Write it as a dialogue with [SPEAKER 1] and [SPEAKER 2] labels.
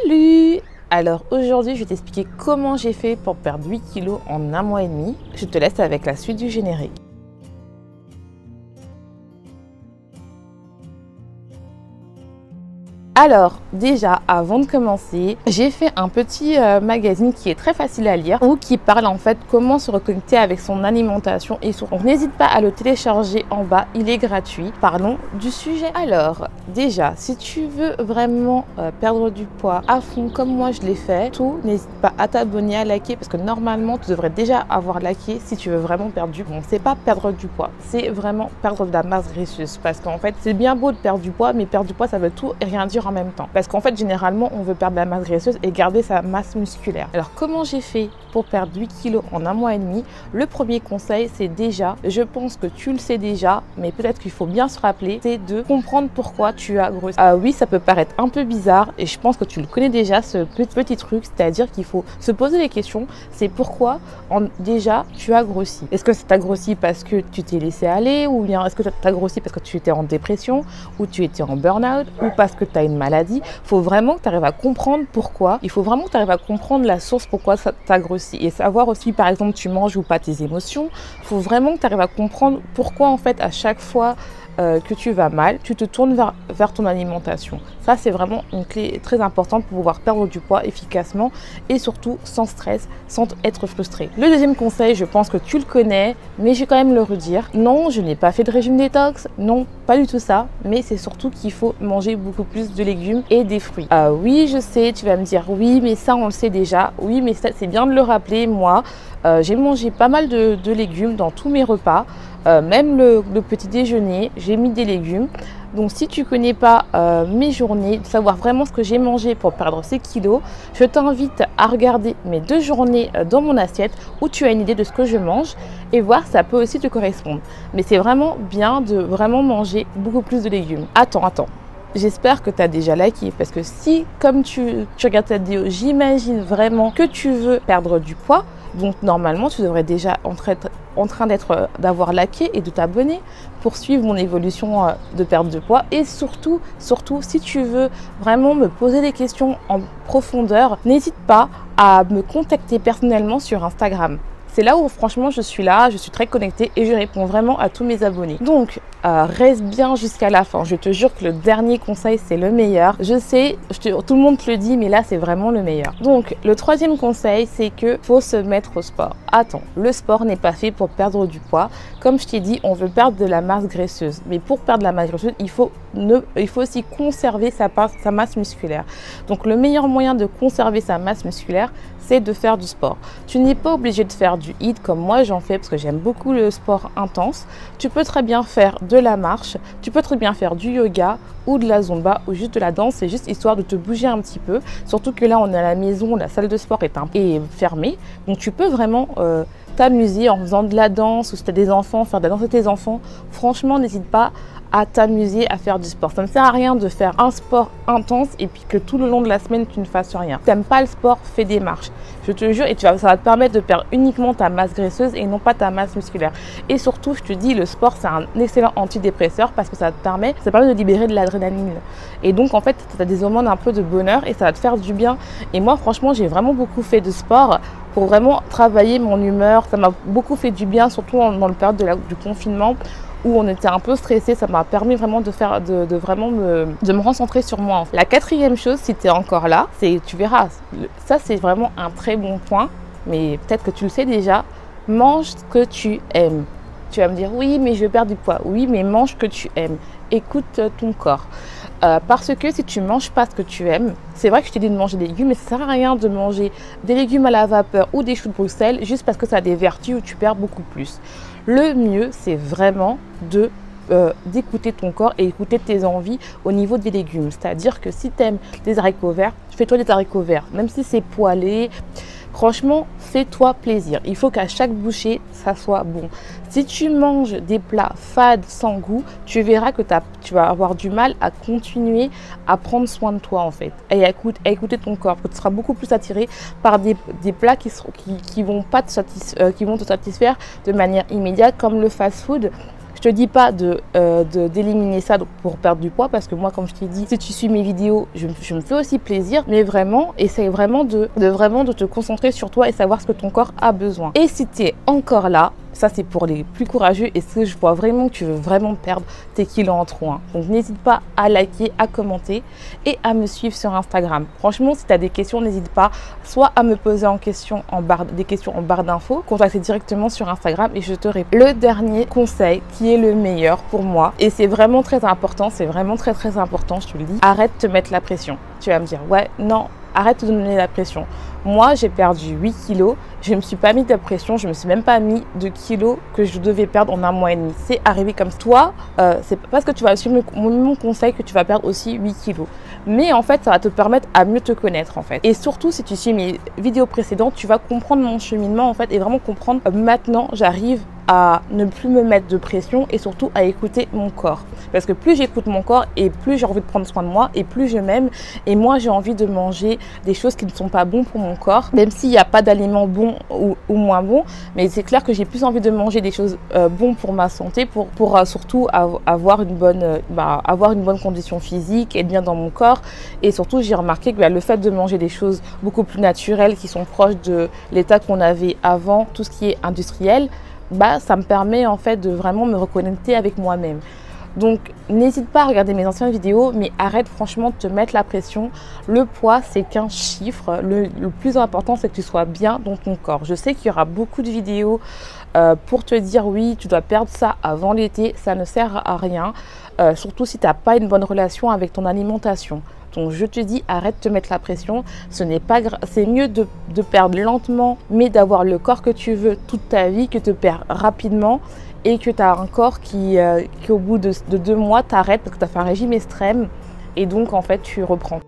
[SPEAKER 1] Salut! Alors aujourd'hui, je vais t'expliquer comment j'ai fait pour perdre 8 kilos en 1 mois et demi. Je te laisse avec la suite du générique. Alors déjà, avant de commencer, j'ai fait un petit magazine qui est très facile à lire ou qui parle en fait comment se reconnecter avec son alimentation et son... Donc n'hésite pas à le télécharger en bas, il est gratuit. Parlons du sujet. Alors déjà, si tu veux vraiment perdre du poids à fond comme moi je l'ai fait, n'hésite pas à t'abonner, à liker parce que normalement tu devrais déjà avoir liké si tu veux vraiment perdre du poids. Bon, c'est pas perdre du poids, c'est vraiment perdre de la masse graisseuse parce qu'en fait c'est bien beau de perdre du poids, mais perdre du poids ça veut tout et rien dire en même temps. Parce qu'en fait, généralement, on veut perdre la masse graisseuse et garder sa masse musculaire. Alors, comment j'ai fait pour perdre 8 kilos en 1 mois et demi? Le premier conseil, c'est déjà, je pense que tu le sais déjà, mais peut-être qu'il faut bien se rappeler, c'est de comprendre pourquoi tu as grossi. Oui, ça peut paraître un peu bizarre et je pense que tu le connais déjà, ce petit truc, c'est-à-dire qu'il faut se poser les questions, c'est pourquoi déjà tu as grossi. Est-ce que tu as grossi parce que tu t'es laissé aller ou bien est-ce que tu as grossi parce que tu étais en dépression ou tu étais en burn-out ou parce que tu as une maladie? Il faut vraiment que tu arrives à comprendre pourquoi. Il faut vraiment que tu arrives à comprendre la source pourquoi tu as grossi et savoir aussi, par exemple, tu manges ou pas tes émotions. Il faut vraiment que tu arrives à comprendre pourquoi, en fait, à chaque fois que tu vas mal, tu te tournes vers ton alimentation. Ça, c'est vraiment une clé très importante pour pouvoir perdre du poids efficacement et surtout sans stress, sans être frustré. Le deuxième conseil, je pense que tu le connais, mais je vais quand même le redire. Non, je n'ai pas fait de régime détox. Non, pas du tout ça. Mais c'est surtout qu'il faut manger beaucoup plus de légumes et des fruits. Oui, je sais, tu vas me dire, oui, mais ça, on le sait déjà. Oui, mais c'est bien de le rappeler. Moi, j'ai mangé pas mal de légumes dans tous mes repas. Même le petit déjeuner, j'ai mis des légumes. Donc si tu ne connais pas mes journées, de savoir vraiment ce que j'ai mangé pour perdre ces kilos, je t'invite à regarder mes 2 journées dans mon assiette où tu as une idée de ce que je mange et voir si ça peut aussi te correspondre. Mais c'est vraiment bien de vraiment manger beaucoup plus de légumes. Attends. J'espère que tu as déjà liké parce que si, comme tu regardes cette vidéo, j'imagine vraiment que tu veux perdre du poids, donc normalement tu devrais déjà en train d'avoir liké et de t'abonner pour suivre mon évolution de perte de poids. Et surtout, si tu veux vraiment me poser des questions en profondeur, n'hésite pas à me contacter personnellement sur Instagram. C'est là où franchement je suis très connectée et je réponds vraiment à tous mes abonnés. Donc reste bien jusqu'à la fin. Je te jure que le dernier conseil c'est le meilleur. Je sais, tout le monde te le dit, mais là c'est vraiment le meilleur. Donc le troisième conseil c'est que faut se mettre au sport. Attends, le sport n'est pas fait pour perdre du poids. Comme je t'ai dit, on veut perdre de la masse graisseuse. Mais pour perdre de la masse graisseuse, il faut aussi conserver sa masse musculaire. Donc le meilleur moyen de conserver sa masse musculaire, c'est de faire du sport. Tu n'es pas obligé de faire du HIIT comme moi j'en fais parce que j'aime beaucoup le sport intense. Tu peux très bien faire de la marche, tu peux très bien faire du yoga ou de la zumba ou juste de la danse. C'est juste histoire de te bouger un petit peu. Surtout que là on est à la maison, la salle de sport est fermée. Donc tu peux vraiment t'amuser en faisant de la danse ou si tu as des enfants, faire de la danse avec tes enfants. Franchement, n'hésite pas à t'amuser à faire du sport. Ça ne sert à rien de faire un sport intense et puis que tout le long de la semaine tu ne fasses rien. Si tu n'aimes pas le sport, fais des marches. Je te jure, et ça va te permettre de perdre uniquement ta masse graisseuse et non pas ta masse musculaire. Et surtout, je te dis, le sport c'est un excellent antidépresseur parce que ça permet de libérer de l'adrénaline. Et donc en fait, tu as des hormones un peu de bonheur et ça va te faire du bien. Et moi franchement, j'ai vraiment beaucoup fait de sport pour vraiment travailler mon humeur. Ça m'a beaucoup fait du bien, surtout dans le période du confinement où on était un peu stressé. Ça m'a permis vraiment de me recentrer sur moi. La quatrième chose, si tu es encore là, tu verras, ça c'est vraiment un très bon point, mais peut-être que tu le sais déjà, mange ce que tu aimes. Tu vas me dire, oui, mais je vais perdre du poids. Oui, mais mange ce que tu aimes. Écoute ton corps. Parce que si tu ne manges pas ce que tu aimes, c'est vrai que je t'ai dit de manger des légumes, mais ça ne sert à rien de manger des légumes à la vapeur ou des choux de Bruxelles juste parce que ça a des vertus où tu perds beaucoup plus. Le mieux, c'est vraiment d'écouter ton corps et écouter tes envies au niveau des légumes. C'est-à-dire que si tu aimes des haricots verts, fais-toi des haricots verts, même si c'est poêlé. Franchement, fais-toi plaisir. Il faut qu'à chaque bouchée, ça soit bon. Si tu manges des plats fades, sans goût, tu verras que tu vas avoir du mal à continuer à prendre soin de toi en fait. Et à écouter ton corps, que tu seras beaucoup plus attiré par des plats qui vont te satisfaire de manière immédiate, comme le fast-food. te dis pas d'éliminer ça pour perdre du poids, parce que moi, comme je t'ai dit, si tu suis mes vidéos, je me fais aussi plaisir, mais vraiment, essaye vraiment de te concentrer sur toi et savoir ce que ton corps a besoin. Et si tu es encore là, ça c'est pour les plus courageux et ce que je vois vraiment que tu veux vraiment perdre tes kilos en trop. Donc n'hésite pas à liker, à commenter et à me suivre sur Instagram. Franchement, si tu as des questions, n'hésite pas soit à me poser des questions en barre d'infos, contacter directement sur Instagram et je te réponds. Le dernier conseil qui est le meilleur pour moi, et c'est vraiment très important, c'est vraiment très important, je te le dis, arrête de te mettre la pression. Tu vas me dire, ouais, non, arrête de te donner la pression. Moi, j'ai perdu 8 kilos. Je ne me suis pas mis de pression. Je ne me suis même pas mis de kilos que je devais perdre en un mois et demi. C'est arrivé comme ça. Toi, c'est parce que tu vas suivre mon conseil que tu vas perdre aussi 8 kilos. Mais en fait, ça va te permettre à mieux te connaître en fait. Et surtout, si tu suis mes vidéos précédentes, tu vas comprendre mon cheminement en fait et vraiment comprendre maintenant, j'arrive à ne plus me mettre de pression et surtout à écouter mon corps. Parce que plus j'écoute mon corps et plus j'ai envie de prendre soin de moi et plus je m'aime et moi j'ai envie de manger des choses qui ne sont pas bonnes pour mon corps, même s'il n'y a pas d'aliments bons ou moins bons, mais c'est clair que j'ai plus envie de manger des choses bonnes pour ma santé, pour surtout avoir une bonne condition physique, être bien dans mon corps. Et surtout j'ai remarqué que le fait de manger des choses beaucoup plus naturelles qui sont proches de l'état qu'on avait avant, tout ce qui est industriel, ça me permet en fait de vraiment me reconnecter avec moi-même. Donc n'hésite pas à regarder mes anciennes vidéos, mais arrête franchement de te mettre la pression. Le poids, c'est qu'un chiffre. Le plus important, c'est que tu sois bien dans ton corps. Je sais qu'il y aura beaucoup de vidéos pour te dire oui, tu dois perdre ça avant l'été. Ça ne sert à rien, surtout si tu n'as pas une bonne relation avec ton alimentation. Donc je te dis, arrête de te mettre la pression, ce n'est pas grave, c'est mieux de perdre lentement, mais d'avoir le corps que tu veux toute ta vie, que de perdre rapidement et que tu as un corps qui au bout de 2 mois t'arrête parce que tu as fait un régime extrême et donc en fait tu reprends.